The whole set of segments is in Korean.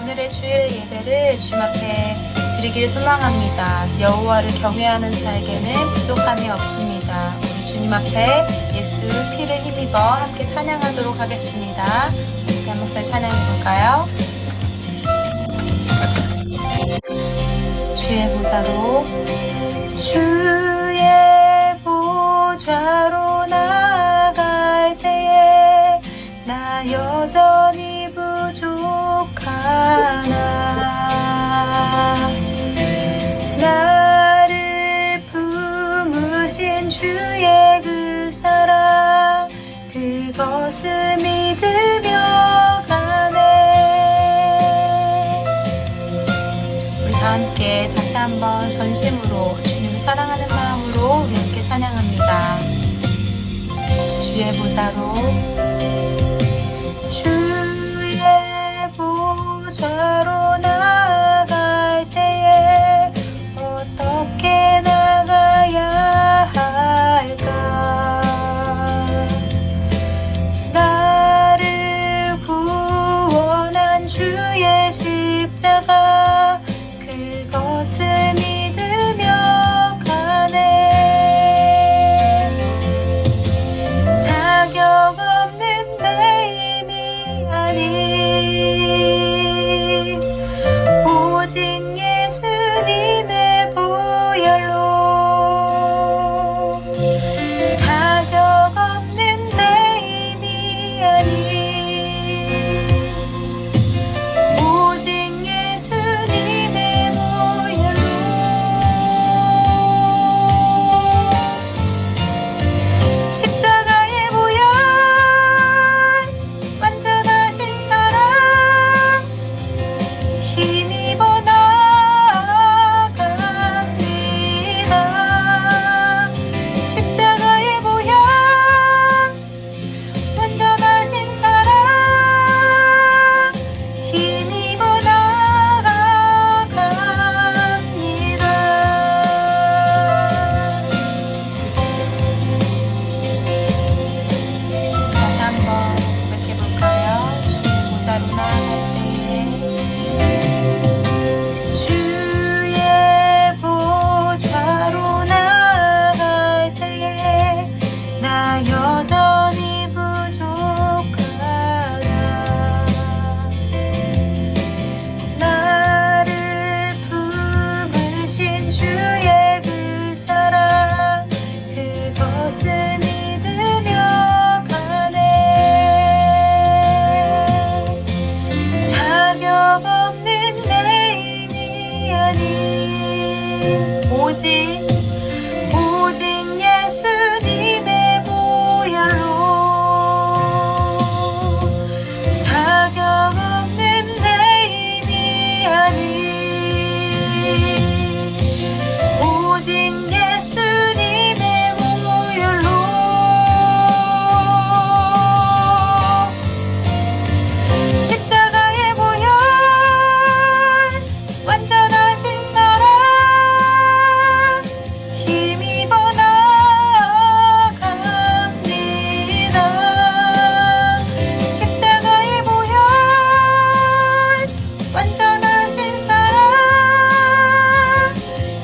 오늘의 주일의 예배를 주님 앞에 드리길 소망합니다. 여호와를 경외하는 자에게는 부족함이 없습니다. 우리 주님 앞에 예수 피를 힘입어 함께 찬양하도록 하겠습니다. 함께 한 목소리 찬양해 볼까요? 주의 보좌로 나아갈 때에 나 여전히 부족하나. 나를 품으신 주의 그 사랑, 그것을 믿으며 가네. 우리 다 함께 다시 한번 전심으로 주님을 사랑하는 마음으로 우리 함께 찬양합니다. 주의 보좌로 나아갈 때에 어떻게 나가야 할까. 나를 구원한 주의 십자가, 그것을 믿으며 가네. 자격 없는 내 힘이 아닌 오직 예수님의 보혈로. 자격 없는 내 힘이 아닌 오직 예수님의 보혈로. 십자가의 보혈, 완전하신 사랑, 힘입어 나아갑니다. 십자가의 보혈, 완전하신 사랑, 힘입어 나아갑니다. 다시 한번 고백해 볼까요? 주의 보좌로 나아갈 때에, 주의 보좌로 나아갈 때에 나 여전히 부족하다. 나를 품으신 주의 그 사랑, 그것을 믿으며 가네. 자격 없는 내 힘이 아닌 오직 예수님의 보혈로. 자격 없는 내 힘이 아닌 오직 예수님의 보혈로. 십자가의 보혈, 완전하신 사랑, 힘입어 나아갑니다. 십자가의 보혈, 완전하신 사랑,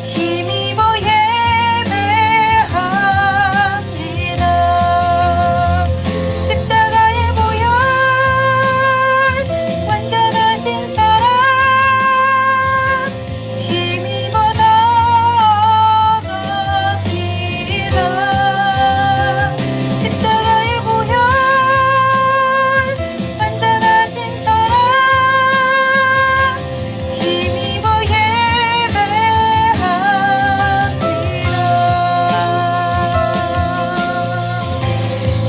힘입어 예배합니다. 십자가의 보혈, 완전하신 사랑, 힘입어 나아갑니다. 십자가의 보혈, 완전하신 사랑, 힘입어 예배합니다.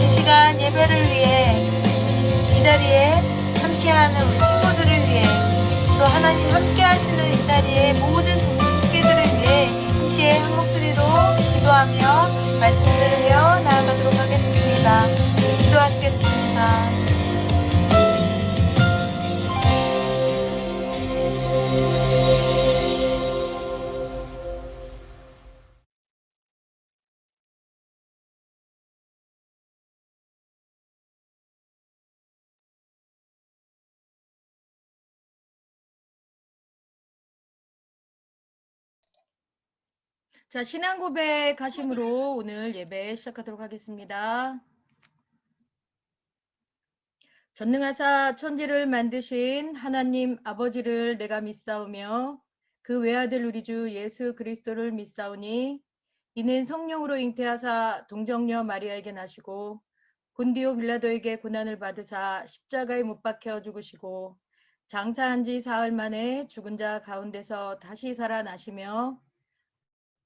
이 시간 예배를 위해, 이 자리에 함께하는 우리 친구들을 위해, 또 하나님 함께 하시는 이 자리에 모든 동료들을 위해 함께 한 목소리로 기도하며 말씀 들으며 나아가도록 하겠습니다. 기도하시겠습니다. 자, 신앙 고백 하심으로 오늘 예배 시작하도록 하겠습니다. 전능하사 천지를 만드신 하나님 아버지를 내가 믿사오며 그 외아들 우리 주 예수 그리스도를 믿사오니 이는 성령으로 잉태하사 동정녀 마리아에게 나시고 본디오 빌라도에게 고난을 받으사 십자가에 못 박혀 죽으시고 장사한 지 사흘 만에 죽은 자 가운데서 다시 살아나시며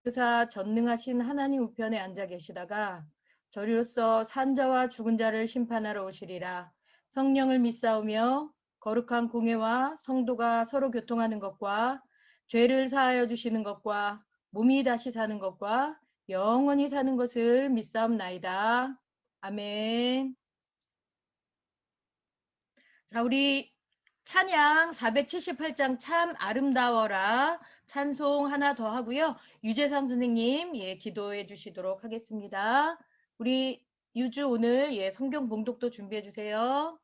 그사 전능하신 하나님 우편에 앉아 계시다가 저리로서 산자와 죽은 자를 심판하러 오시리라. 성령을 믿사오며 거룩한 공회와 성도가 서로 교통하는 것과 죄를 사하여 주시는 것과 몸이 다시 사는 것과 영원히 사는 것을 믿사옵나이다. 아멘. 자, 우리 찬양 478장 참 아름다워라 찬송 하나 더 하고요. 유재상 선생님 기도해 주시도록 하겠습니다. 우리 유주 오늘 성경 봉독도 준비해 주세요.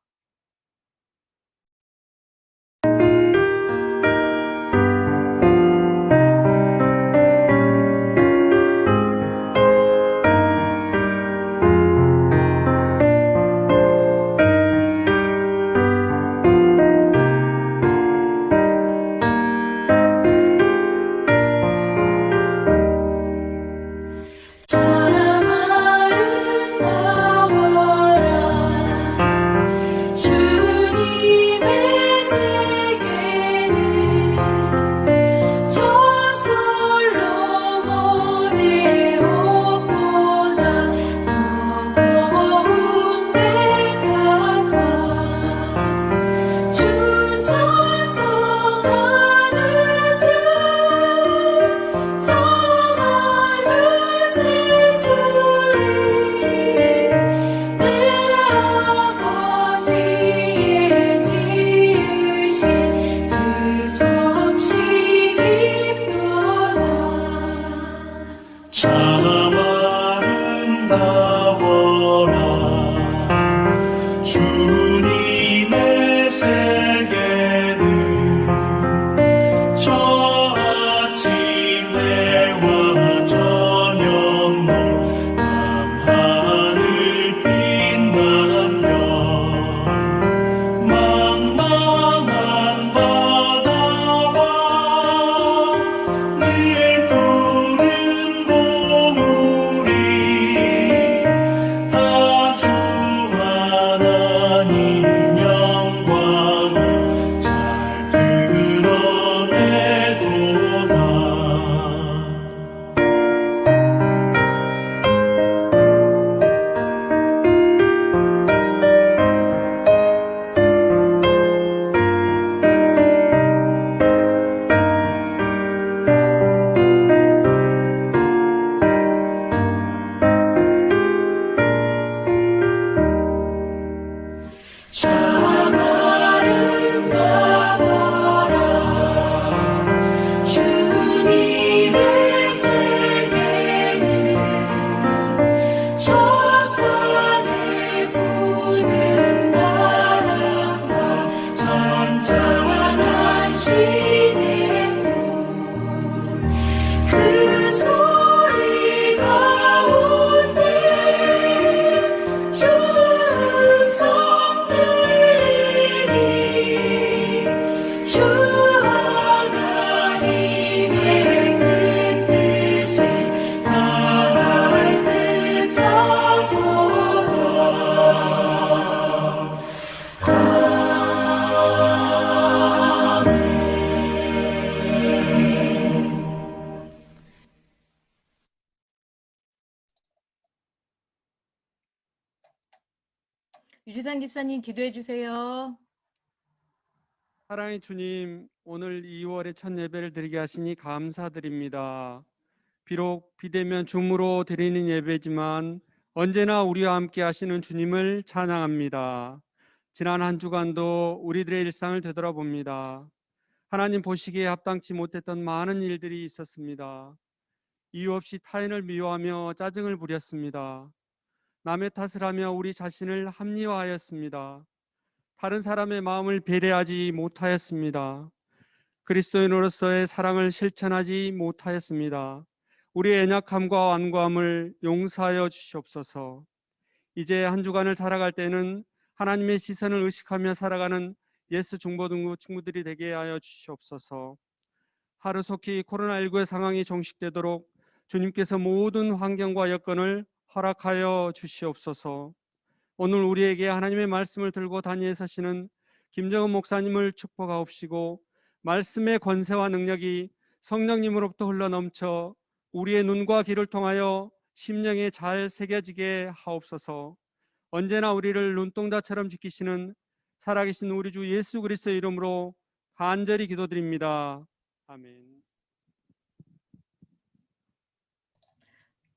유재상 집사님 기도해 주세요. 사랑의 주님, 오늘 2월의 첫 예배를 드리게 하시니 감사드립니다. 비록 비대면 줌으로 드리는 예배지만 언제나 우리와 함께 하시는 주님을 찬양합니다. 지난 한 주간도 우리들의 일상을 되돌아봅니다. 하나님 보시기에 합당치 못했던 많은 일들이 있었습니다. 이유 없이 타인을 미워하며 짜증을 부렸습니다. 남의 탓을 하며 우리 자신을 합리화하였습니다. 다른 사람의 마음을 배려하지 못하였습니다. 그리스도인으로서의 사랑을 실천하지 못하였습니다. 우리의 연약함과 완고함을 용서하여 주시옵소서. 이제 한 주간을 살아갈 때는 하나님의 시선을 의식하며 살아가는 예수 중보등부 친구들이 되게 하여 주시옵소서. 하루속히 코로나19의 상황이 종식되도록 주님께서 모든 환경과 여건을 허락하여 주시옵소서. 오늘 우리에게 하나님의 말씀을 들고 단위에 서시는 김정은 목사님을 축복하옵시고, 말씀의 권세와 능력이 성령님으로부터 흘러넘쳐 우리의 눈과 귀를 통하여 심령에 잘 새겨지게 하옵소서. 언제나 우리를 눈동자처럼 지키시는 살아계신 우리 주 예수 그리스도의 이름으로 간절히 기도드립니다. 아멘.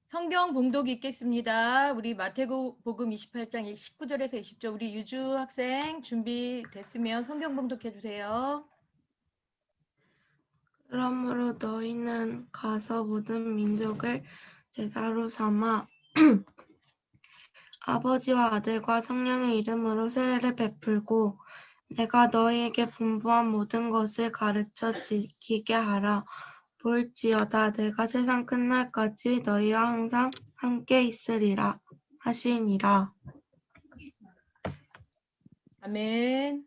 성경 봉독 읽겠습니다. 우리 마태복음 28장 19절에서 20절 우리 유주 학생 준비됐으면 성경 봉독해 주세요. 그러므로 너희는 가서 모든 민족을 제자로 삼아 아버지와 아들과 성령의 이름으로 세례를 베풀고 내가 너희에게 분부한 모든 것을 가르쳐 지키게 하라. 볼지어다 내가 세상 끝날까지 너희와 항상 함께 있으리라 하시니라. 아멘.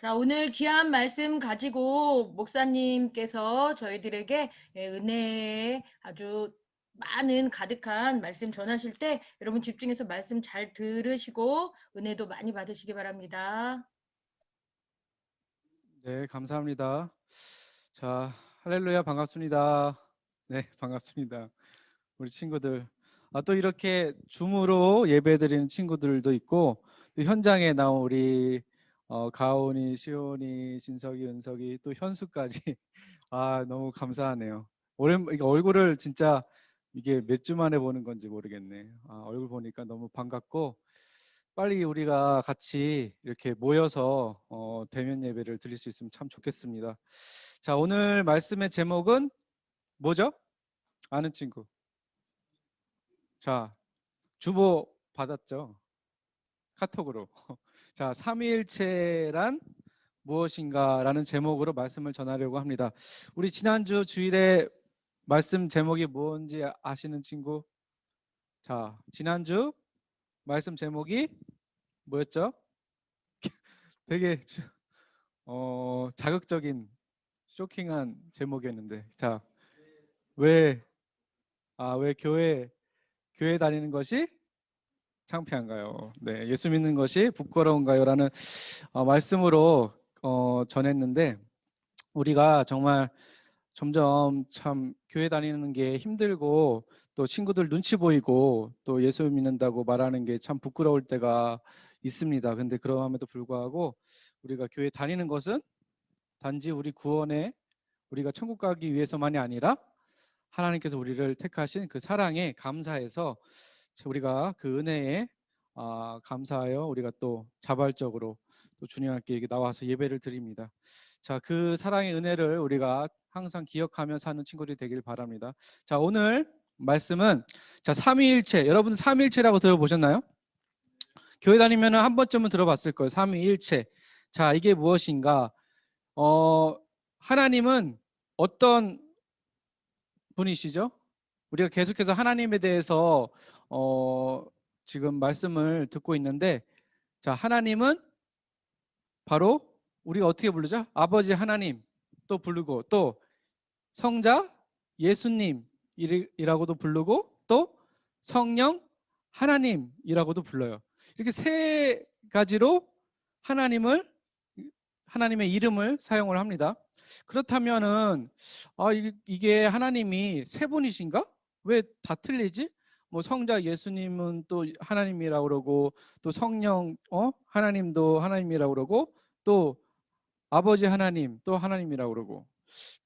자, 오늘 귀한 말씀 가지고 목사님께서 저희들에게 은혜의 아주 많은 가득한 말씀 전하실 때 여러분 집중해서 말씀 잘 들으시고 은혜도 많이 받으시기 바랍니다. 네, 감사합니다. 자, 할렐루야, 반갑습니다. 네, 반갑습니다. 우리 친구들. 또 이렇게 줌으로 예배드리는 친구들도 있고, 또 현장에 나온 우리 가온이, 시온이, 진석이, 은석이, 또 현수까지. 너무 감사하네요. 이게 얼굴을 진짜 이게 몇 주 만에 보는 건지 모르겠네. 얼굴 보니까 너무 반갑고, 빨리 우리가 같이 이렇게 모여서 대면 예배를 드릴 수 있으면 참 좋겠습니다. 자, 오늘 말씀의 제목은 뭐죠? 아는 친구. 자, 주보 받았죠? 카톡으로. 자, 삼위일체란 무엇인가라는 제목으로 말씀을 전하려고 합니다. 우리 지난주 주일에 말씀 제목이 뭔지 아시는 친구? 자, 지난주 말씀 제목이 뭐였죠? 되게 자극적인 쇼킹한 제목이었는데, 자, 왜 교회 다니는 것이 창피한가요? 네, 예수 믿는 것이 부끄러운가요? 라는 말씀으로 전했는데, 우리가 정말 점점 참 교회 다니는 게 힘들고 또 친구들 눈치 보이고 또 예수 믿는다고 말하는 게 참 부끄러울 때가 있습니다. 근데 그럼에도 불구하고 우리가 교회 다니는 것은 단지 우리 구원에 우리가 천국 가기 위해서만이 아니라 하나님께서 우리를 택하신 그 사랑에 감사해서 우리가 그 은혜에 감사하여 우리가 또 자발적으로 또 주님께 나와서 예배를 드립니다. 자, 그 사랑의 은혜를 우리가 항상 기억하며 사는 친구들이 되길 바랍니다. 자, 오늘 말씀은 삼위일체. 여러분 삼위일체라고 들어보셨나요? 교회 다니면 한 번쯤은 들어봤을 거예요. 삼위일체. 자, 이게 무엇인가? 하나님은 어떤 분이시죠? 우리가 계속해서 하나님에 대해서 지금 말씀을 듣고 있는데, 자, 하나님은 바로 우리가 어떻게 부르죠? 아버지 하나님 또 부르고, 또 성자 예수님이라고도 부르고, 또 성령 하나님이라고도 불러요. 이렇게 세 가지로 하나님의 이름을 사용을 합니다. 그렇다면은 이게 하나님이 세 분이신가? 왜 다 틀리지? 뭐 성자 예수님은 또 하나님이라고 그러고, 또 성령 하나님도 하나님이라고 그러고, 또 아버지 하나님 또 하나님이라고 그러고,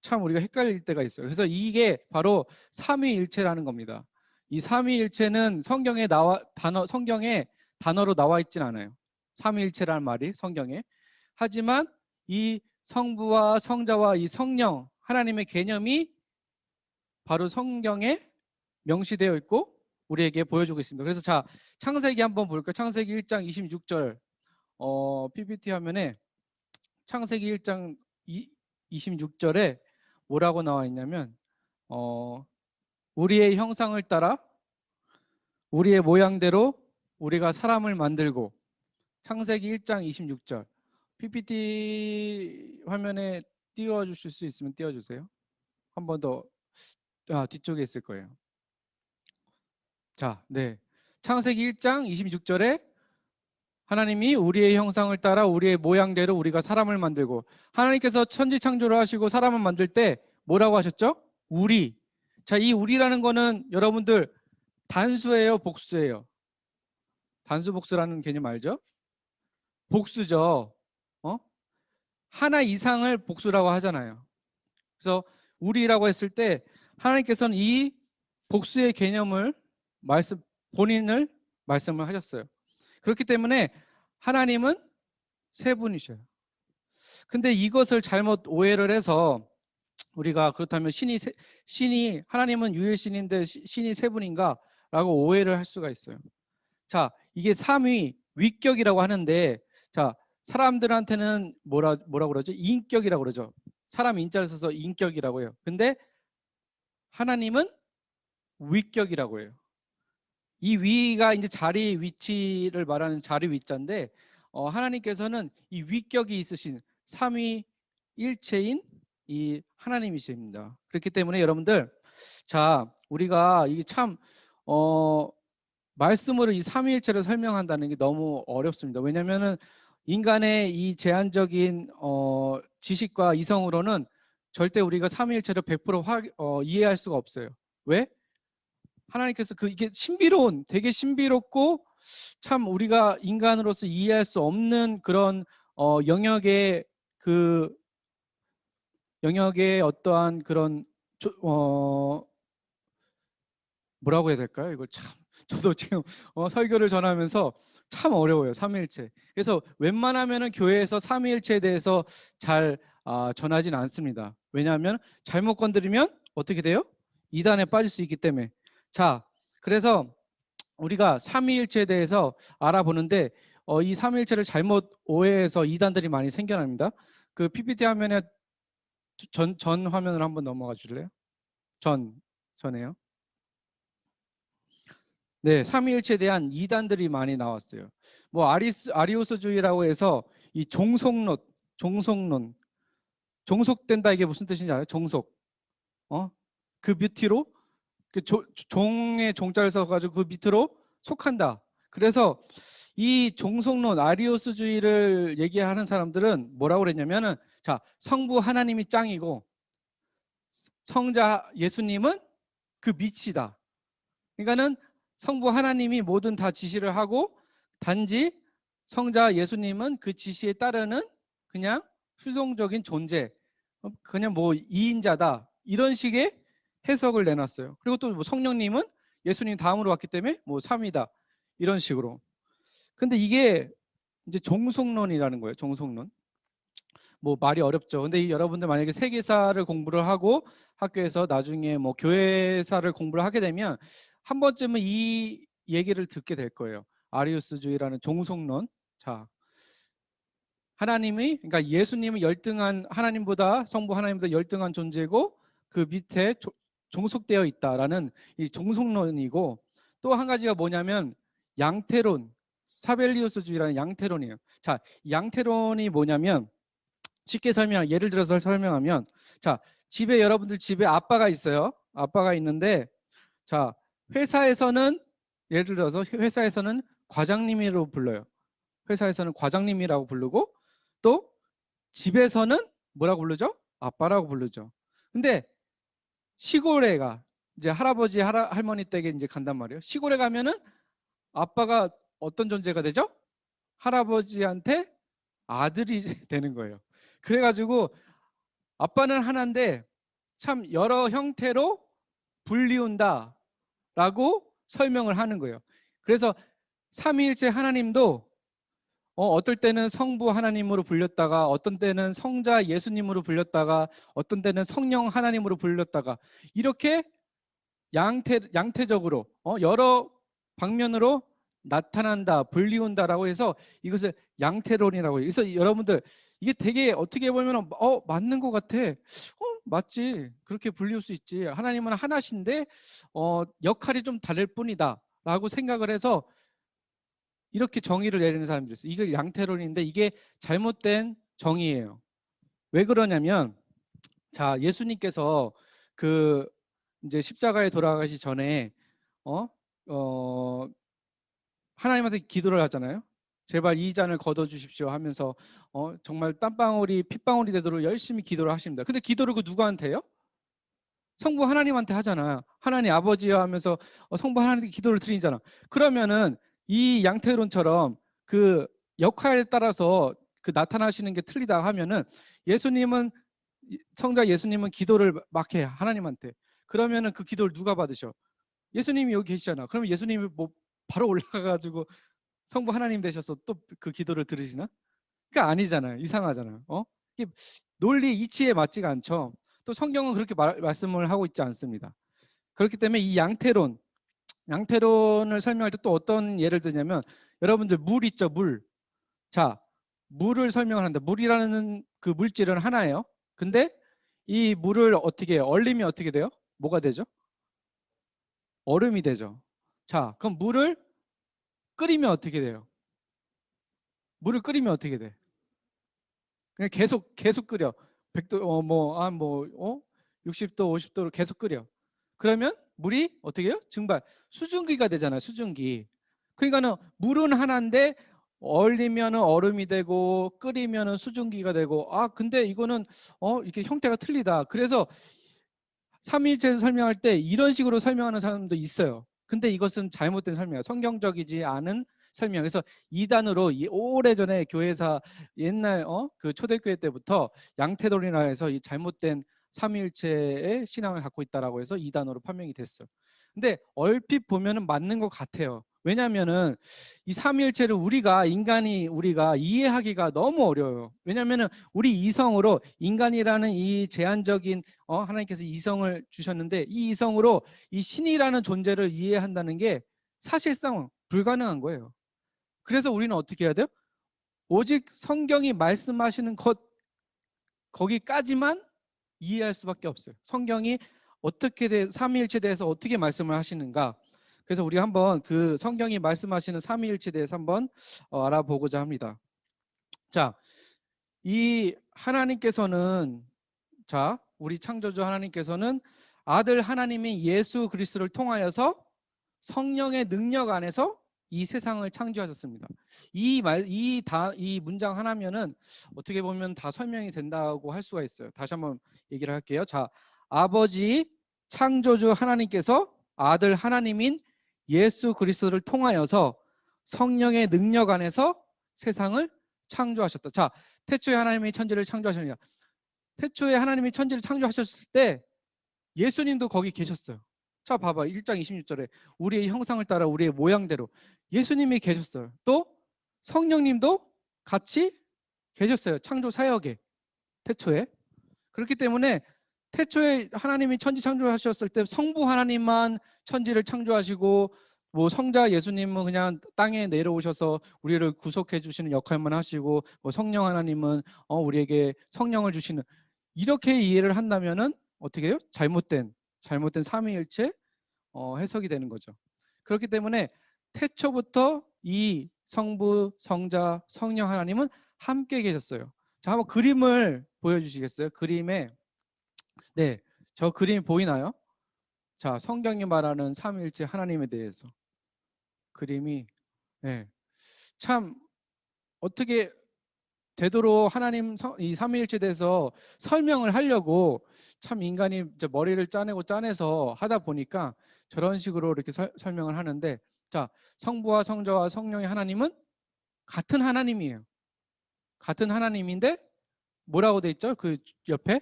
참 우리가 헷갈릴 때가 있어요. 그래서 이게 바로 삼위일체라는 겁니다. 이 삼위일체는 성경에 단어로 나와 있진 않아요. 삼위일체라는 말이 성경에. 하지만 이 성부와 성자와 이 성령 하나님의 개념이 바로 성경에 명시되어 있고 우리에게 보여주고 있습니다. 그래서 자, 창세기 한번 볼까요? 창세기 1장 26절 PPT 화면에 창세기 1장 26절에 뭐라고 나와 있냐면 우리의 형상을 따라 우리의 모양대로 우리가 사람을 만들고. 창세기 1장 26절. PPT 화면에 띄워주실 수 있으면 띄워주세요. 한 번 더. 뒤쪽에 있을 거예요. 자, 네. 창세기 1장 26절에 하나님이 우리의 형상을 따라 우리의 모양대로 우리가 사람을 만들고, 하나님께서 천지 창조를 하시고 사람을 만들 때 뭐라고 하셨죠? 우리. 자, 이 우리라는 거는 여러분들 단수예요, 복수예요? 단수 복수라는 개념 알죠? 복수죠. 하나 이상을 복수라고 하잖아요. 그래서 우리라고 했을 때 하나님께서는 이 복수의 개념을 본인을 말씀을 하셨어요. 그렇기 때문에 하나님은 세 분이셔요. 근데 이것을 잘못 오해를 해서 우리가 그렇다면 신이 하나님은 유일신인데 신이 세 분인가? 라고 오해를 할 수가 있어요. 자, 이게 삼위 위격이라고 하는데, 자, 사람들한테는 뭐라고 그러죠? 인격이라고 그러죠. 사람 인자를 써서 인격이라고 해요. 근데 하나님은 위격이라고 해요. 이 위가 이제 자리 위치를 말하는 자리 위자인데, 하나님께서는 이 위격이 있으신 삼위일체인 이 하나님이십니다. 그렇기 때문에 여러분들, 자, 우리가 이게 참 말씀으로 이 삼위일체를 설명한다는 게 너무 어렵습니다. 왜냐하면은 인간의 이 제한적인 지식과 이성으로는 절대 우리가 삼위일체를 100% 이해할 수가 없어요. 왜? 하나님께서 이게 되게 신비롭고 참 우리가 인간으로서 이해할 수 없는 그런 영역의 어떠한 그런 뭐라고 해야 될까요? 이걸 참 저도 지금 설교를 전하면서 참 어려워요. 삼위일체. 그래서 웬만하면은 교회에서 삼위일체에 대해서 잘 전하진 않습니다. 왜냐하면 잘못 건드리면 어떻게 돼요? 이단에 빠질 수 있기 때문에. 자, 그래서 우리가 삼위일체에 대해서 알아보는데 이 삼위일체를 잘못 오해해서 이단들이 많이 생겨납니다. 그 PPT 화면에 전 화면으로 한번 넘어가 주실래요? 전에요. 네, 삼위일체에 대한 이단들이 많이 나왔어요. 뭐 아리우스주의라고 해서 이 종속론, 종속된다, 이게 무슨 뜻인지 알아요? 종속. 그 밑으로 종의 종자를 써가지고 그 밑으로 속한다. 그래서 이 종속론, 아리우스주의를 얘기하는 사람들은 뭐라고 그랬냐면은, 자, 성부 하나님이 짱이고 성자 예수님은 그 밑이다. 그러니까는 성부 하나님이 뭐든 다 지시를 하고 단지 성자 예수님은 그 지시에 따르는 그냥 수동적인 존재, 그냥 뭐 이인자다, 이런 식의 해석을 내놨어요. 그리고 또 뭐 성령님은 예수님 다음으로 왔기 때문에 뭐 삼위다, 이런 식으로. 근데 이게 이제 종속론이라는 거예요. 종속론. 뭐 말이 어렵죠. 근데 여러분들 만약에 세계사를 공부를 하고 학교에서 나중에 뭐 교회사를 공부를 하게 되면 한 번쯤은 이 얘기를 듣게 될 거예요. 아리우스주의라는 종속론. 자, 그러니까 예수님은 열등한, 하나님보다, 성부 하나님보다 열등한 존재고 그 밑에 종속되어 있다라는 이 종속론이고, 또 한 가지가 뭐냐면 양태론, 사벨리우스주의라는 양태론이에요. 자, 양태론이 뭐냐면 쉽게 예를 들어서 설명하면, 자, 여러분들 집에 아빠가 있어요. 아빠가 있는데, 자, 회사에서는 예를 들어서 회사에서는 과장님이라고 불러요. 회사에서는 과장님이라고 부르고, 또 집에서는 뭐라고 부르죠? 아빠라고 부르죠. 근데 시골에 이제 할아버지 할머니 댁에 이제 간단 말이에요. 시골에 가면은 아빠가 어떤 존재가 되죠? 할아버지한테 아들이 되는 거예요. 그래가지고 아빠는 하나인데 참 여러 형태로 불리운다 라고 설명을 하는 거예요. 그래서 삼위일체 하나님도 어떨 때는 성부 하나님으로 불렸다가, 어떤 때는 성자 예수님으로 불렸다가, 어떤 때는 성령 하나님으로 불렸다가, 이렇게 양태적으로 여러 방면으로 나타난다, 불리운다라고 해서 이것을 양태론이라고 해요. 그래서 여러분들 이게 되게 어떻게 보면 맞는 것 같아. 맞지. 그렇게 불리울 수 있지. 하나님은 하나신데 역할이 좀 다를 뿐이다라고 생각을 해서 이렇게 정의를 내리는 사람들이 있어요. 이게 양태론인데 이게 잘못된 정의예요. 왜 그러냐면 자, 예수님께서 그 이제 십자가에 돌아가시 전에 하나님한테 기도를 하잖아요. 제발 이 잔을 거둬 주십시오 하면서 정말 땀방울이 핏방울이 되도록 열심히 기도를 하십니다. 근데 기도를 그 누구한테 해요? 성부 하나님한테 하잖아. 하나님 아버지여 하면서 성부 하나님께 기도를 드리잖아. 그러면은 이 양태론처럼 그 역할에 따라서 그 나타나시는 게 틀리다 하면은 예수님은 성자 예수님은 기도를 막 해 하나님한테. 그러면은 그 기도를 누가 받으셔? 예수님이 여기 계시잖아. 그러면 예수님이 뭐 바로 올라가가지고 성부 하나님 되셔서 또 그 기도를 들으시나? 그러니까 아니잖아요. 이상하잖아요. 이게 논리 이치에 맞지가 않죠. 또 성경은 그렇게 말씀을 하고 있지 않습니다. 그렇기 때문에 이 양태론을 설명할 때 또 어떤 예를 드냐면 여러분들 물 있죠, 물. 자, 물을 설명을 한다. 물이라는 그 물질은 하나예요. 근데 이 물을 어떻게 해요? 얼리면 어떻게 돼요? 뭐가 되죠? 얼음이 되죠. 자, 그럼 물을 끓이면 어떻게 돼요? 물을 끓이면 어떻게 돼? 그냥 계속 끓여. 100도 60도 50도로 계속 끓여. 그러면 물이 어떻게 해요? 증발. 수증기가 되잖아요. 수증기. 그러니까는 물은 하나인데 얼리면은 얼음이 되고 끓이면은 수증기가 되고 근데 이거는 이렇게 형태가 틀리다. 그래서 삼위일체에서 설명할 때 이런 식으로 설명하는 사람도 있어요. 근데 이것은 잘못된 설명이에요. 성경적이지 않은 설명. 그래서 이단으로 오래전에 교회사 옛날 그 초대교회 때부터 양태론이라 해서 이 잘못된 삼위일체의 신앙을 갖고 있다라고 해서 이단으로 판명이 됐어요. 근데 얼핏 보면은 맞는 것 같아요. 왜냐하면은 이 삼위일체를 우리가 이해하기가 너무 어려워요. 왜냐하면은 우리 이성으로 인간이라는 이 제한적인 하나님께서 이성을 주셨는데 이 이성으로 이 신이라는 존재를 이해한다는 게 사실상 불가능한 거예요. 그래서 우리는 어떻게 해야 돼요? 오직 성경이 말씀하시는 것 거기까지만 이해할 수밖에 없어요. 성경이 어떻게 삼위일체에 대해서 어떻게 말씀을 하시는가. 그래서 우리 한번 그 성경이 말씀하시는 삼위일체에 대해서 한번 알아보고자 합니다. 자, 이 하나님께서는 우리 창조주 하나님께서는 아들 하나님인 예수 그리스도를 통하여서 성령의 능력 안에서 이 세상을 창조하셨습니다. 이 문장 하나면은 어떻게 보면 다 설명이 된다고 할 수가 있어요. 다시 한번 얘기를 할게요. 자, 아버지 창조주 하나님께서 아들 하나님인 예수 그리스도를 통하여서 성령의 능력 안에서 세상을 창조하셨다. 자, 태초에 하나님이 천지를 창조하셨느냐. 태초에 하나님이 천지를 창조하셨을 때 예수님도 거기 계셨어요. 자, 봐봐. 1장 26절에 우리의 형상을 따라 우리의 모양대로 예수님이 계셨어요. 또 성령님도 같이 계셨어요. 창조 사역에 태초에. 그렇기 때문에 태초에 하나님이 천지 창조하셨을 때 성부 하나님만 천지를 창조하시고 뭐 성자 예수님은 그냥 땅에 내려오셔서 우리를 구속해 주시는 역할만 하시고 뭐 성령 하나님은 우리에게 성령을 주시는 이렇게 이해를 한다면은 어떻게 해요? 잘못된 삼위일체 해석이 되는 거죠. 그렇기 때문에 태초부터 이 성부, 성자, 성령 하나님은 함께 계셨어요. 자, 한번 그림을 보여주시겠어요? 그림에 저 그림 보이나요? 자, 성경이 말하는 삼위일체 하나님에 대해서 그림이 참 어떻게 되도록 하나님 이 삼위일체에 대해서 설명을 하려고 참 인간이 이제 머리를 짜내서 하다 보니까 저런 식으로 이렇게 설명을 하는데 자, 성부와 성자와 성령의 하나님은 같은 하나님이에요. 같은 하나님인데 뭐라고 돼 있죠? 그 옆에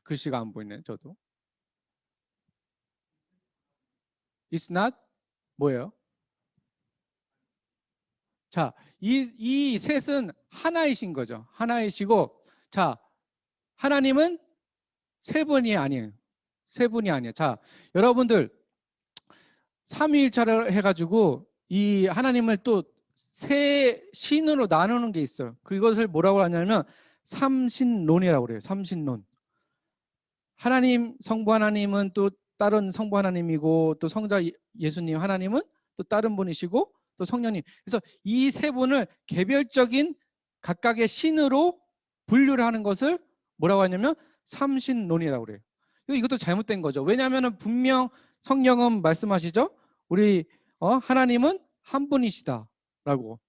글씨가 안 보이네요. 저도 It's not 뭐예요? 자, 이 셋은 하나이신 거죠. 하나이시고, 자, 하나님은 세 분이 아니에요. 세 분이 아니에요. 자, 여러분들 삼위일체를 해가지고 이 하나님을 또 세 신으로 나누는 게 있어요. 그것을 뭐라고 하냐면 삼신론이라고 그래요. 삼신론. 하나님, 성부 하나님은 또 다른 성부 하나님이고, 또 성자 예수님 하나님은 또 다른 분이시고, 또 성령님. 그래서 이 세 분을 개별적인 각각의 신으로 분류를 하는 것을 뭐라고 하냐면 삼신론이라고 그래요. 이것도 잘못된 거죠. 왜냐하면 분명 성경은 말씀하시죠. 우리 하나님은 한 분이시다라고.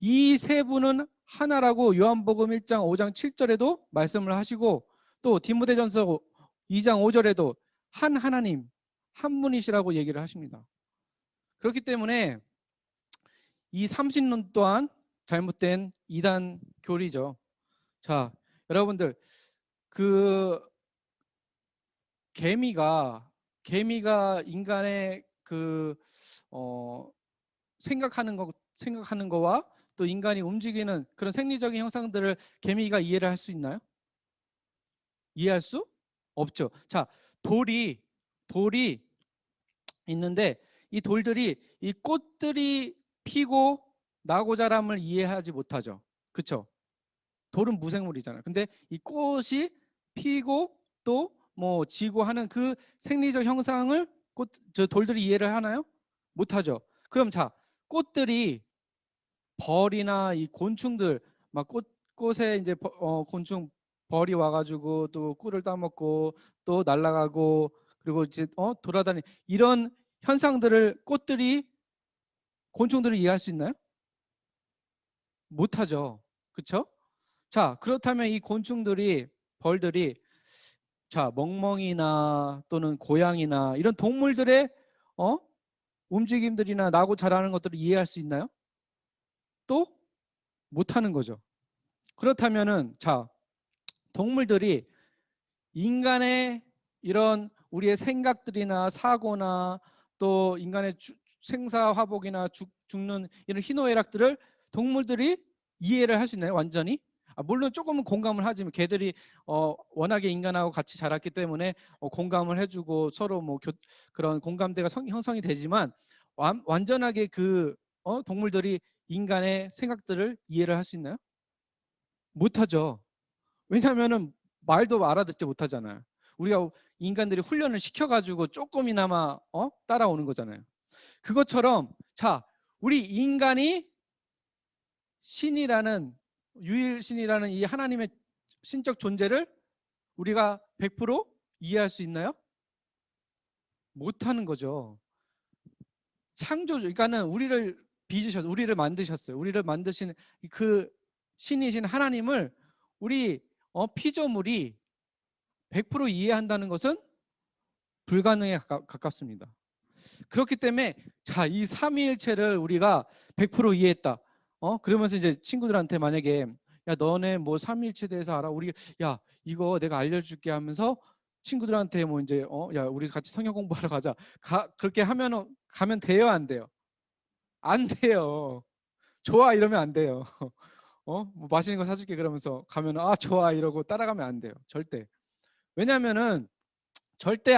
이 세 분은 하나라고 요한복음 1장 5장 7절에도 말씀을 하시고, 또 디모데전서 2장 5절에도 한 하나님, 한 분이시라고 얘기를 하십니다. 그렇기 때문에 이 삼신론 또한 잘못된 이단 교리죠. 자, 여러분들, 그 개미가 인간의 그 생각하는 거와 또 인간이 움직이는 그런 생리적인 형상들을 개미가 이해를 할 수 있나요? 이해할 수 없죠. 자, 돌이 있는데 이 돌들이 이 꽃들이 피고 나고 자람을 이해하지 못하죠. 그렇죠? 돌은 무생물이잖아요. 근데 이 꽃이 피고 또 뭐 지고 하는 그 생리적 형상을 돌들이 이해를 하나요? 못하죠. 그럼 자, 꽃들이 벌이나 이 곤충들 막 꽃에 이제 곤충 벌이 와가지고 또 꿀을 따먹고 또 날아가고 그리고 이제 돌아다니 이런 현상들을 곤충들이 이해할 수 있나요? 못하죠. 그렇죠? 자, 그렇다면 이 곤충들이 벌들이 자, 멍멍이나 또는 고양이나 이런 동물들의 움직임들이나 나고 자라는 것들을 이해할 수 있나요? 또 못하는 거죠. 그렇다면은 자, 동물들이 인간의 이런 우리의 생각들이나 사고나 또 인간의 생사화복이나 죽는 이런 희노애락들을 동물들이 이해를 할 수 있나요? 완전히? 물론 조금은 공감을 하지만 개들이 워낙에 인간하고 같이 자랐기 때문에 공감을 해주고 서로 뭐 그런 공감대가 형성이 되지만 완전하게 그 동물들이 인간의 생각들을 이해를 할 수 있나요? 못하죠. 왜냐하면은 말도 알아듣지 못하잖아요. 우리가 인간들이 훈련을 시켜가지고 조금이나마 따라오는 거잖아요. 그것처럼 자, 우리 인간이 신이라는 유일신이라는 이 하나님의 신적 존재를 우리가 100% 이해할 수 있나요? 못하는 거죠. 창조주, 그러니까는 우리를 빚으셨어요. 우리를 만드셨어요. 우리를 만드신 그 신이신 하나님을 우리 피조물이 100% 이해한다는 것은 불가능에 가깝습니다. 그렇기 때문에 자, 이 삼위일체를 우리가 100% 이해했다. 그러면서 이제 친구들한테 만약에 야, 너네 뭐 삼위일체 대해서 알아? 야, 이거 내가 알려줄게 하면서 친구들한테 뭐 이제 야, 우리 같이 성경 공부하러 가자. 그렇게 가면 돼요, 안 돼요? 안 돼요. 좋아 이러면 안 돼요. 뭐 맛있는 거 사줄게 그러면서 가면 좋아 이러고 따라가면 안 돼요. 절대. 왜냐하면은 절대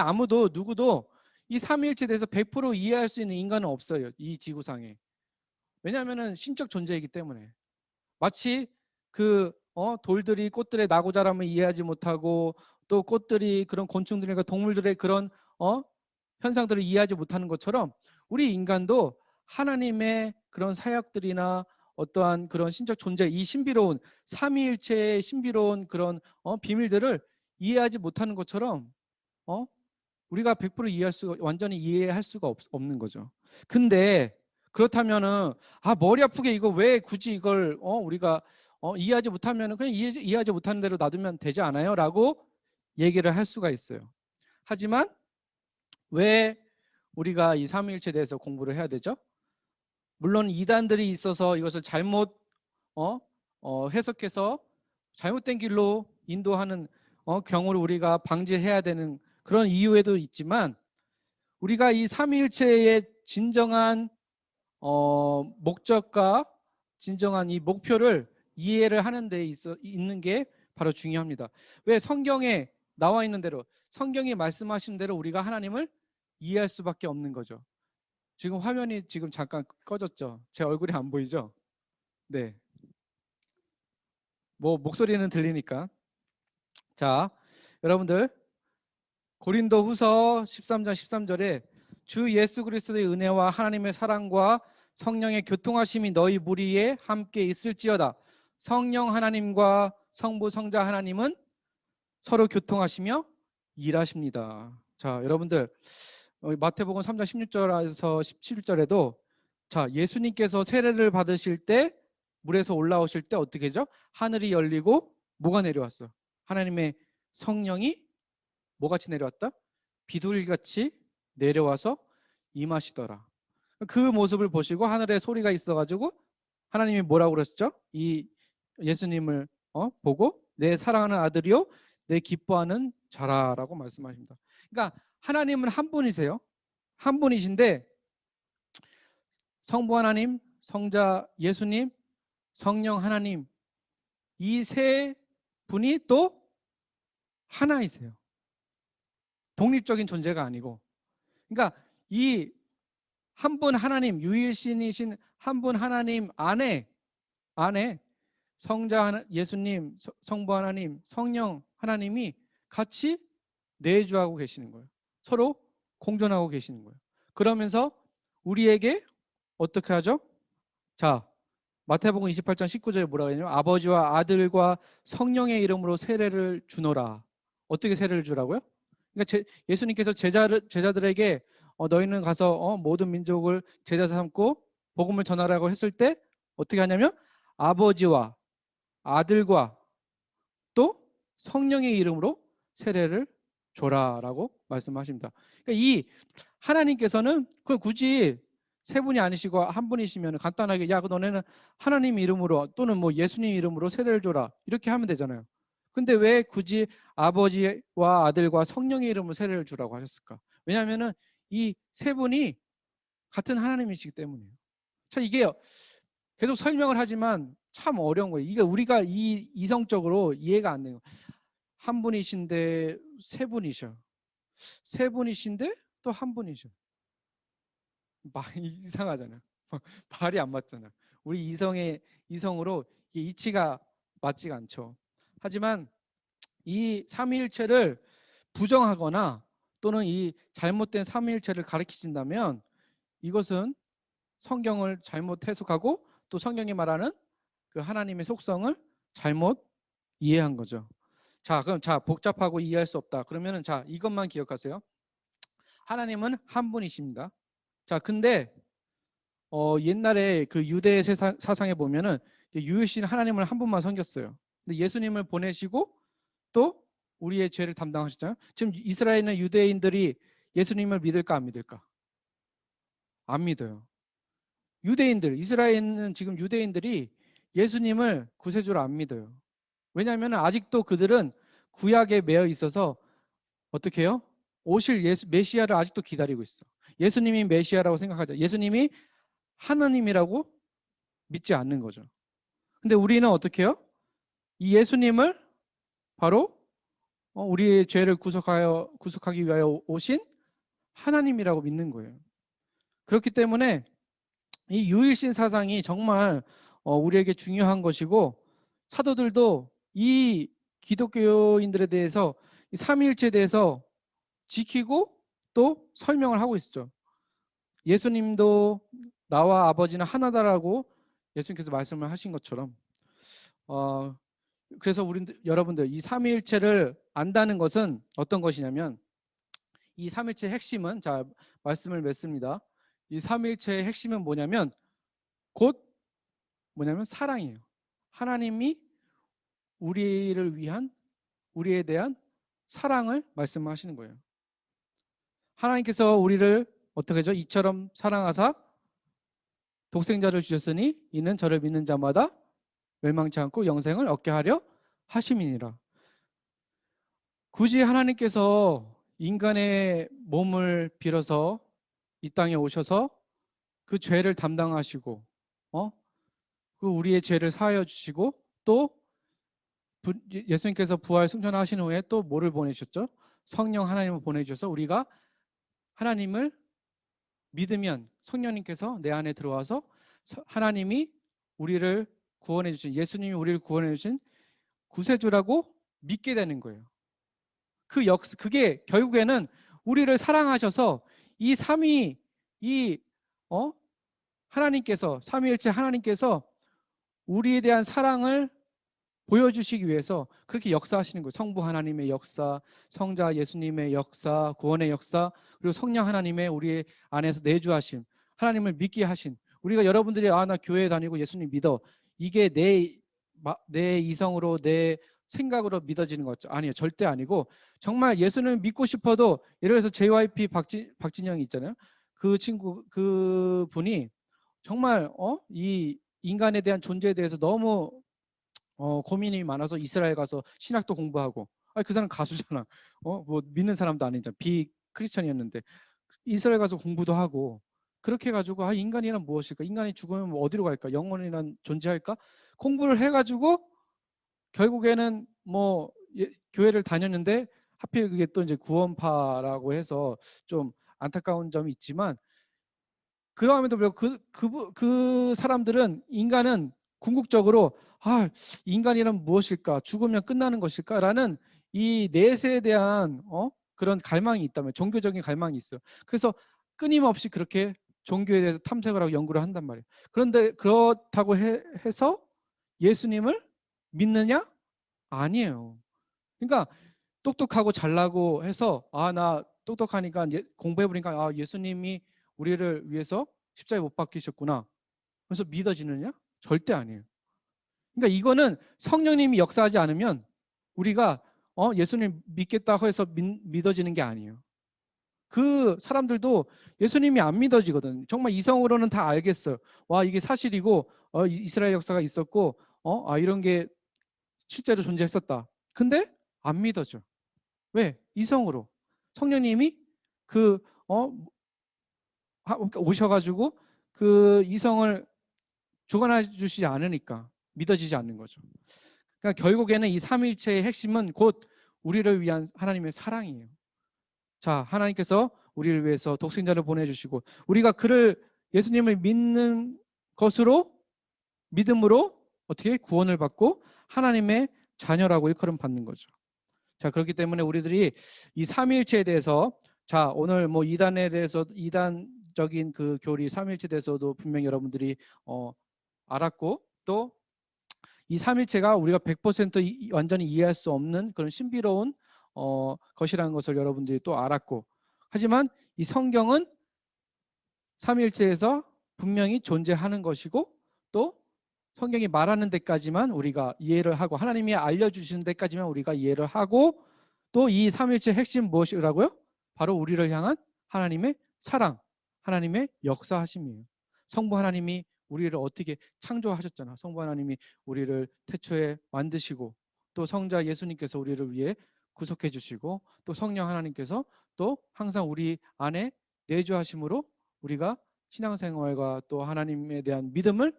누구도 이 삼위일체에 대해서 100% 이해할 수 있는 인간은 없어요. 이 지구상에. 왜냐하면은 신적 존재이기 때문에. 마치 그 돌들이 꽃들의 나고 자람을 이해하지 못하고 또 꽃들이 그런 곤충들과 동물들의 그런 현상들을 이해하지 못하는 것처럼 우리 인간도 하나님의 그런 사역들이나 어떠한 그런 신적 존재, 이 신비로운 삼위일체의 신비로운 그런 비밀들을 이해하지 못하는 것처럼 우리가 100% 완전히 이해할 수가 없는 거죠. 근데 그렇다면은 머리 아프게 이거 왜 굳이 이걸 우리가 이해하지 못하면은 그냥 이해하지 못하는 대로 놔두면 되지 않아요? 라고 얘기를 할 수가 있어요. 하지만 왜 우리가 이 삼위일체에 대해서 공부를 해야 되죠? 물론 이단들이 있어서 이것을 잘못 해석해서 잘못된 길로 인도하는 경우를 우리가 방지해야 되는 그런 이유에도 있지만 우리가 이 삼위일체의 진정한 목적과 진정한 이 목표를 이해를 하는 데 있는 게 바로 중요합니다. 왜? 성경에 나와 있는 대로 성경이 말씀하신 대로 우리가 하나님을 이해할 수밖에 없는 거죠. 지금 화면이 지금 잠깐 꺼졌죠? 제 얼굴이 안 보이죠? 네. 뭐 목소리는 들리니까. 자, 여러분들 고린도후서 13장 13절에 주 예수 그리스도의 은혜와 하나님의 사랑과 성령의 교통하심이 너희 무리에 함께 있을지어다. 성령 하나님과 성부 성자 하나님은 서로 교통하시며 일하십니다. 자, 여러분들 마태복음 3장 16절에서 17절에도 자, 예수님께서 세례를 받으실 때 물에서 올라오실 때 어떻게 하죠? 하늘이 열리고 뭐가 내려왔어? 하나님의 성령이 뭐같이 내려왔다? 비둘기같이 내려와서 임하시더라. 그 모습을 보시고 하늘에 소리가 있어가지고 하나님이 뭐라고 그러셨죠? 이 예수님을 보고 내 사랑하는 아들이요 내 기뻐하는 자라라고 말씀하십니다. 그러니까 하나님은 한 분이세요. 한 분이신데 성부 하나님, 성자 예수님, 성령 하나님 이 세 분이 또 하나이세요. 독립적인 존재가 아니고. 그러니까 이 한 분 하나님, 유일신이신 한 분 하나님 안에 성자 예수님, 성부 하나님, 성령 하나님이 같이 내주하고 계시는 거예요. 서로 공존하고 계시는 거예요. 그러면서 우리에게 어떻게 하죠? 자, 마태복음 28장 19절에 뭐라고 하냐면 아버지와 아들과 성령의 이름으로 세례를 주노라. 어떻게 세례를 주라고요? 그러니까 예수님께서 제자들에게 너희는 가서 모든 민족을 제자 삼고 복음을 전하라고 했을 때 어떻게 하냐면 아버지와 아들과 또 성령의 이름으로 세례를 줘라라고 말씀하십니다. 그러니까 이 하나님께서는 그 굳이 세 분이 아니시고 한 분이시면 간단하게 야, 그 너네는 하나님 이름으로 또는 뭐 예수님 이름으로 세례를 줘라 이렇게 하면 되잖아요. 근데 왜 굳이 아버지와 아들과 성령의 이름으로 세례를 주라고 하셨을까? 왜냐하면은 이 세 분이 같은 하나님이시기 때문이에요. 자, 이게 계속 설명을 하지만 참 어려운 거예요. 이게 우리가 이성적으로 이해가 안 돼요. 한 분이신데 세 분이셔. 세 분이신데 또 한 분이셔. 이상하잖아요. 말이 안 맞잖아요. 우리 이성으로 이게 이치가 맞지가 않죠. 하지만 이 삼위일체를 부정하거나 또는 이 잘못된 삼위일체를 가르치신다면 이것은 성경을 잘못 해석하고 또 성경이 말하는 그 하나님의 속성을 잘못 이해한 거죠. 자, 그럼 복잡하고 이해할 수 없다. 그러면은 이것만 기억하세요. 하나님은 한 분이십니다. 자, 근데 옛날에 그 유대 사상에 보면은 유일신 하나님을 한 분만 섬겼어요. 근데 예수님을 보내시고 또 우리의 죄를 담당하셨잖아요. 지금 이스라엘은 유대인들이 예수님을 믿을까 안 믿을까? 안 믿어요. 이스라엘은 지금 유대인들이 예수님을 구세주로 안 믿어요. 왜냐하면 아직도 그들은 구약에 매여 있어서 어떻게 해요? 오실 메시아를 아직도 기다리고 있어. 예수님이 메시아라고 생각하죠. 예수님이 하나님이라고 믿지 않는 거죠. 근데 우리는 어떻게 해요? 이 예수님을 바로 우리의 죄를 구속하기 위하여 오신 하나님이라고 믿는 거예요. 그렇기 때문에 이 유일신 사상이 정말 우리에게 중요한 것이고 사도들도 이 기독교인들에 대해서 이 삼위일체에 대해서 지키고 또 설명을 하고 있었죠. 예수님도 나와 아버지는 하나다라고 예수님께서 말씀을 하신 것처럼 그래서 여러분들 이 삼위일체를 안다는 것은 어떤 것이냐면 이 삼위일체의 핵심은 말씀을 맺습니다. 이 삼위일체의 핵심은 뭐냐면 곧 사랑이에요. 하나님이 우리에 대한 사랑을 말씀하시는 거예요. 하나님께서 우리를 어떻게 하죠? 이처럼 사랑하사 독생자를 주셨으니 이는 저를 믿는 자마다 멸망치 않고 영생을 얻게 하려 하심이니라. 굳이 하나님께서 인간의 몸을 빌어서 이 땅에 오셔서 그 죄를 담당하시고 그 우리의 죄를 사하여 주시고 또 예수님께서 부활 승천하신 후에 또 뭐를 보내셨죠? 성령 하나님을 보내주셔서 우리가 하나님을 믿으면 성령님께서 내 안에 들어와서 하나님이 우리를 구원해 주신, 예수님이 우리를 구원해 주신 구세주라고 믿게 되는 거예요. 그게 결국에는 우리를 사랑하셔서 이 하나님께서, 삼위일체 하나님께서 우리에 대한 사랑을 보여주시기 위해서 그렇게 역사하시는 거예요. 성부 하나님의 역사, 성자 예수님의 역사, 구원의 역사, 그리고 성령 하나님의 우리 안에서 내주하심, 하나님을 믿게 하신, 우리가 여러분들이 나 교회 다니고 예수님 믿어, 이게 내 이성으로 내 생각으로 믿어지는 거죠. 아니에요. 절대 아니고 정말 예수님을 믿고 싶어도, 예를 들어서 JYP 박진영이 있잖아요. 그 분이 정말 이 인간에 대한 존재에 대해서 너무 고민이 많아서 이스라엘 가서 신학도 공부하고, 그 사람 가수잖아. 뭐 믿는 사람도 아니잖아. 비크리스천이었는데 이스라엘 가서 공부도 하고, 그렇게 해가지고 인간이란 무엇일까? 인간이 죽으면 뭐 어디로 갈까? 영원이란 존재할까? 공부를 해가지고 결국에는 교회를 다녔는데 하필 그게 또 이제 구원파라고 해서 좀 안타까운 점이 있지만, 그럼에도 불구하고 그 사람들은, 인간은 궁극적으로 인간이란 무엇일까? 죽으면 끝나는 것일까라는 이 내세에 대한 그런 갈망이 있다면, 종교적인 갈망이 있어요. 그래서 끊임없이 그렇게 종교에 대해서 탐색을 하고 연구를 한단 말이에요. 그런데 그렇다고 해서 예수님을 믿느냐? 아니에요. 그러니까 똑똑하고 잘나고 해서 나 똑똑하니까 공부해보니까 예수님이 우리를 위해서 십자가에 못 박히셨구나, 그래서 믿어지느냐? 절대 아니에요. 그러니까 이거는 성령님이 역사하지 않으면 우리가 예수님 믿겠다고 해서 믿어지는 게 아니에요. 그 사람들도 예수님이 안 믿어지거든. 정말 이성으로는 다 알겠어요. 이게 사실이고 이스라엘 역사가 있었고 이런 게 실제로 존재했었다. 근데 안 믿어져. 왜? 이성으로. 성령님이 오셔가지고 그 이성을 주관해 주시지 않으니까 믿어지지 않는 거죠. 그러니까 결국에는 이 삼위일체의 핵심은 곧 우리를 위한 하나님의 사랑이에요. 자, 하나님께서 우리를 위해서 독생자를 보내주시고, 우리가 예수님을 믿는 것으로, 믿음으로 어떻게 구원을 받고 하나님의 자녀라고 일컬음 받는 거죠. 자, 그렇기 때문에 우리들이 이 삼위일체에 대해서, 자, 오늘 이단에 대해서, 이단적인 그 교리 삼위일체에 대해서도 분명히 여러분들이 알았고, 또 이 삼위일체가 우리가 100% 완전히 이해할 수 없는 그런 신비로운 것이라는 것을 여러분들이 또 알았고, 하지만 이 성경은 삼위일체에서 분명히 존재하는 것이고, 또 성경이 말하는 데까지만 우리가 이해를 하고, 하나님이 알려주시는 데까지만 우리가 이해를 하고, 또 이 삼위일체의 핵심 무엇이라고요? 바로 우리를 향한 하나님의 사랑, 하나님의 역사하심이에요. 성부 하나님이 우리를 어떻게 창조하셨잖아. 성부 하나님이 우리를 태초에 만드시고, 또 성자 예수님께서 우리를 위해 구속해 주시고, 또 성령 하나님께서 또 항상 우리 안에 내주하심으로 우리가 신앙생활과 또 하나님에 대한 믿음을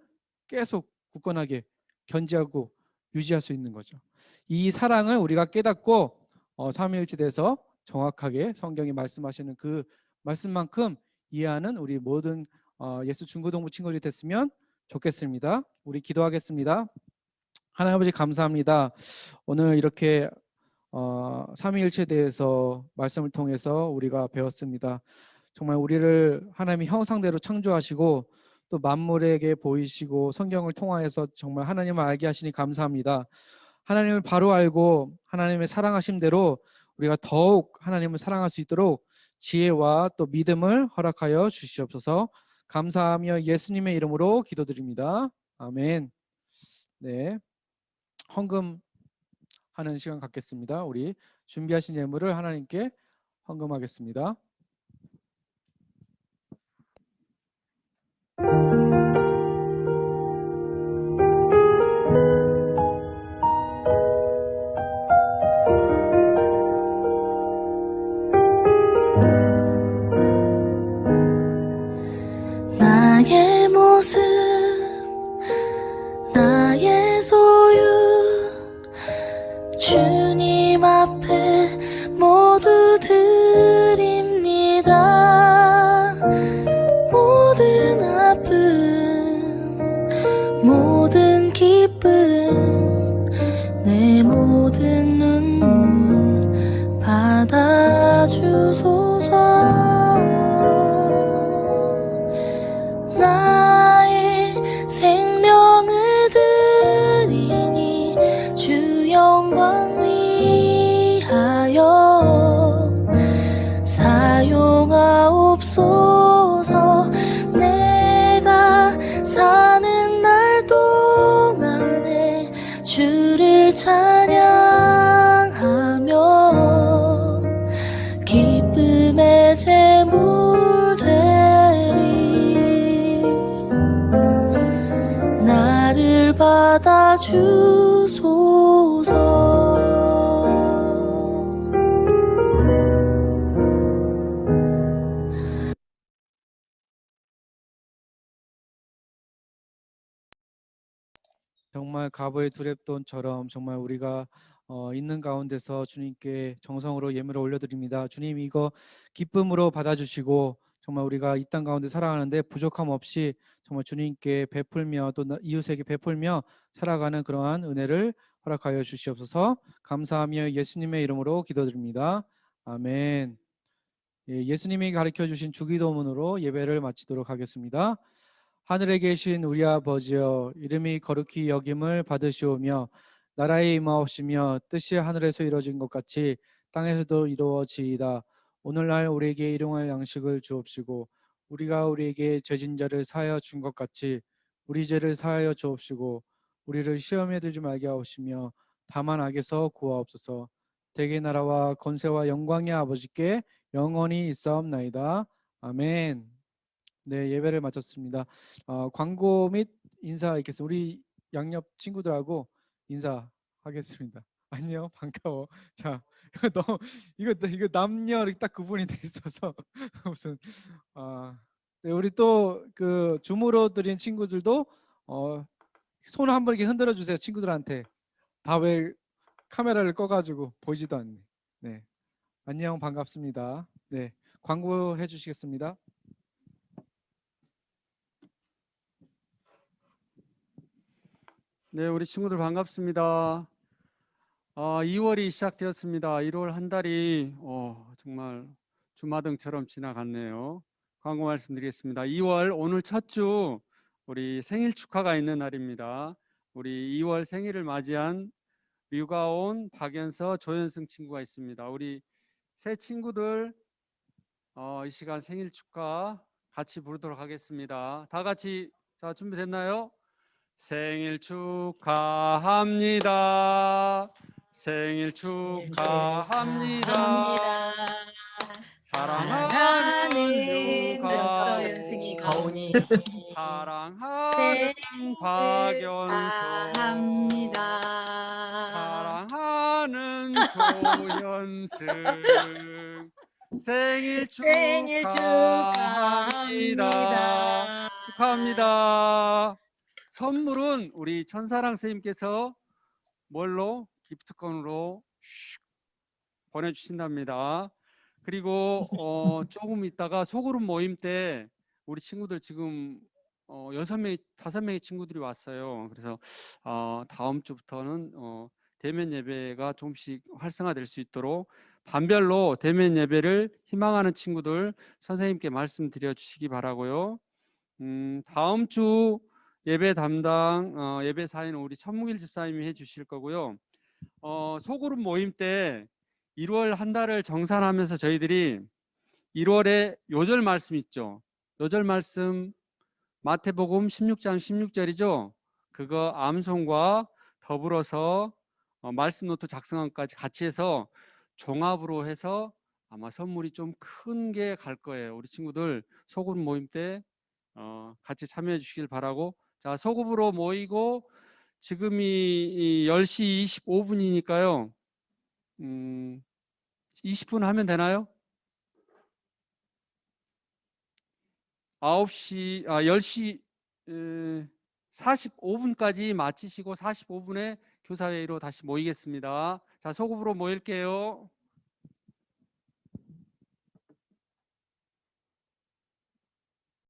계속 굳건하게 견지하고 유지할 수 있는 거죠. 이 사랑을 우리가 깨닫고 삼위일체에 대해서 정확하게 성경이 말씀하시는 그 말씀만큼 이해하는 우리 모든 예수 중고등부 친구들이 됐으면 좋겠습니다. 우리 기도하겠습니다. 하나님 아버지 감사합니다. 오늘 이렇게 삼위일체에 대해서 말씀을 통해서 우리가 배웠습니다. 정말 우리를 하나님의 형상대로 창조하시고 또 만물에게 보이시고 성경을 통하여서 정말 하나님을 알게 하시니 감사합니다. 하나님을 바로 알고 하나님의 사랑하심대로 우리가 더욱 하나님을 사랑할 수 있도록 지혜와 또 믿음을 허락하여 주시옵소서. 감사하며 예수님의 이름으로 기도드립니다. 아멘. 네, 헌금하는 시간 갖겠습니다. 우리 준비하신 예물을 하나님께 헌금하겠습니다. 나의 모습 나의 소유 주님 앞에 모두 드립니다. 주소서. 정말 가보의 두랩돈처럼 정말 우리가 있는 가운데서 주님께 정성으로 예물을 올려드립니다. 주님, 이거 기쁨으로 받아주시고 정말 우리가 이 땅 가운데 살아가는데 부족함 없이 정말 주님께 베풀며 또 이웃에게 베풀며 살아가는 그러한 은혜를 허락하여 주시옵소서. 감사하며 예수님의 이름으로 기도드립니다. 아멘. 예수님이 가르쳐 주신 주기도문으로 예배를 마치도록 하겠습니다. 하늘에 계신 우리 아버지여, 이름이 거룩히 여김을 받으시오며 나라에 임하옵시며 뜻이 하늘에서 이루어진 것 같이 땅에서도 이루어지이다. 오늘날 우리에게 일용할 양식을 주옵시고 우리가 우리에게 죄진 자를 사하여 준 것 같이 우리 죄를 사하여 주옵시고 우리를 시험에 들지 말게 하옵시며 다만 악에서 구하옵소서. 대개 나라와 권세와 영광의 아버지께 영원히 있사옵나이다. 아멘. 네, 예배를 마쳤습니다. 광고 및 인사 있겠습니다. 우리 양옆 친구들하고 인사하겠습니다. 안녕, 반가워. 자, 이거 남녀 이렇게 딱 구분이 돼 있어서 무슨 네, 우리 또 그 줌으로 드린 친구들도 손 한번 이렇게 흔들어 주세요. 친구들한테. 다 왜 카메라를 꺼가지고 보이지도 않네. 네, 안녕, 반갑습니다. 네, 광고 해주시겠습니다. 네, 우리 친구들 반갑습니다. 2월이 시작되었습니다. 1월 한 달이 정말 주마등처럼 지나갔네요. 광고 말씀드리겠습니다. 2월 오늘 첫 주 우리 생일 축하가 있는 날입니다. 우리 2월 생일을 맞이한 류가온, 박연서, 조현승 친구가 있습니다. 우리 새 친구들 이 시간 생일 축하 같이 부르도록 하겠습니다. 다 같이, 자, 준비됐나요? 생일 축하합니다. 생일 축하합니다. 사랑하는 류가온, 사랑하는 박연서, 사랑하는 조현승, 생일 축하합니다. 축하합니다. 선물은 우리 천사랑 선생님께서 뭘로? 기프트콘으로 보내주신답니다. 그리고 조금 있다가 소그룹 모임 때 우리 친구들 지금 6명, 5명의 친구들이 왔어요. 그래서 다음 주부터는 대면 예배가 조금씩 활성화될 수 있도록 반별로 대면 예배를 희망하는 친구들 선생님께 말씀드려 주시기 바라고요. 다음 주 예배 담당 예배사회는 우리 천무길 집사님이 해주실 거고요. 소그룹 모임 때 1월 한 달을 정산하면서 저희들이 1월에 요절 말씀 있죠. 요절 말씀 마태복음 16장 16절이죠. 그거 암송과 더불어서 말씀 노트 작성함까지 같이 해서 종합으로 해서 아마 선물이 좀 큰 게 갈 거예요. 우리 친구들 소그룹 모임 때 같이 참여해 주시길 바라고. 자, 소그룹으로 모이고 지금이 10시 25분이니까요. 20분 하면 되나요? 10시 45분까지 마치시고 45분에 교사회의로 다시 모이겠습니다. 자, 소그룹으로 모일게요.